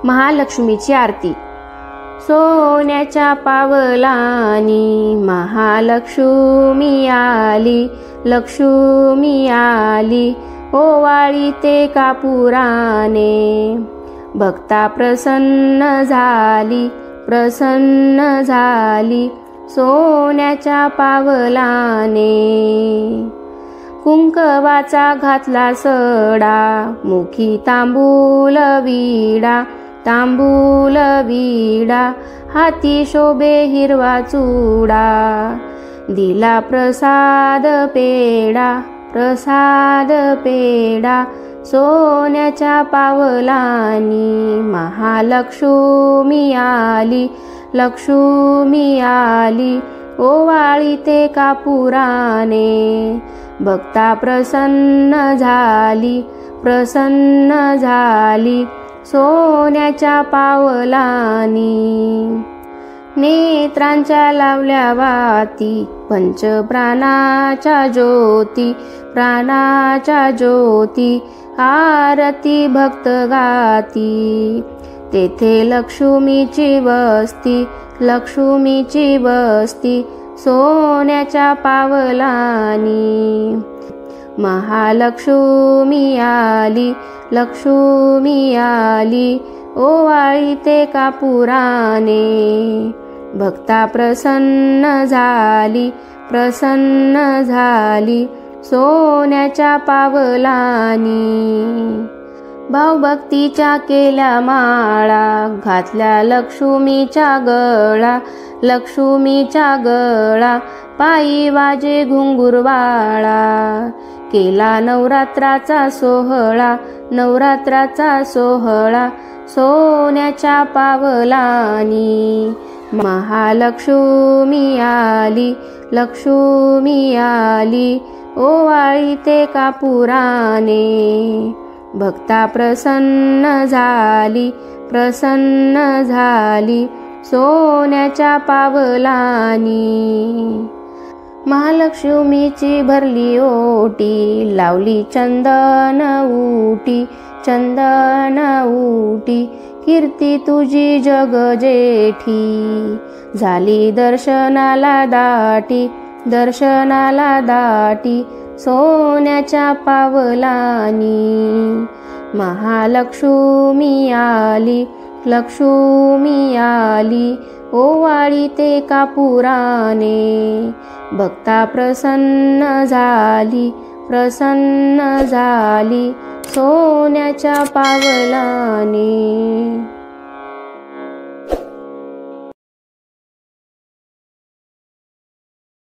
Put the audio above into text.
महालक्ष्मीची आरती। सोन्याच्या पावलानी महालक्ष्मी आली, लक्ष्मी आली, ओवाळीते कापुराने, भक्ता प्रसन्न झाली, प्रसन्न झाली, सोन्याच्या पावलाने। कुंकवाचा घातला सडा, मुखी तांबूल विडा, तांबूल विडा, हाती शोभे हिरवा चुडा, दिला प्रसाद पेडा, प्रसाद पेडा, सोन्याच्या पावलानी महालक्ष्मी आली, लक्ष्मी आली, ओवाळीते कापुराने, भक्ता प्रसन्न झाली, प्रसन्न झाली, सोन्याच्या पावलानी। नेत्रांच्या लावल्या वाती, पंचप्राणाच्या ज्योती, प्राणाच्या ज्योती, आरती भक्त गाती, तेथे लक्ष्मीची वस्ती, लक्ष्मीची वस्ती, सोन्याच्या पावलानी। महालक्ष्मी आली, लक्ष्मी आली, ओवाळीते कापुराने, भक्ता प्रसन्न झाली, प्रसन्न झाली, सोन्याच्या पावलानी। भावभक्तीच्या केल्या माळा, घातल्या लक्ष्मीच्या गळा, लक्ष्मीच्या गळा, पायी वाजे घुंगुरवाळा, केला नवरात्राचा सोहळा, नवरात्राचा सोहळा, सोन्याच्या पावलानी। महालक्ष्मी आली, लक्ष्मी आली, ओवाळीते कापुराने, भक्ता प्रसन्न झाली, प्रसन्न झाली, सोन्याच्या पावलानी। महालक्ष्मीची भरली ओटी, लावली चंदन उटी, चंदन उटी, कीर्ती तुझी जग जेठी, झाली दर्शनाला दाटी, दर्शनाला दाटी, सोन्याच्या पावलानी। महालक्ष्मी आली, लक्ष्मी आली, ओवाळीते कापुराने, भक्ता प्रसन्न झाली, प्रसन्न झाली, सोन्याच्या पावलाने।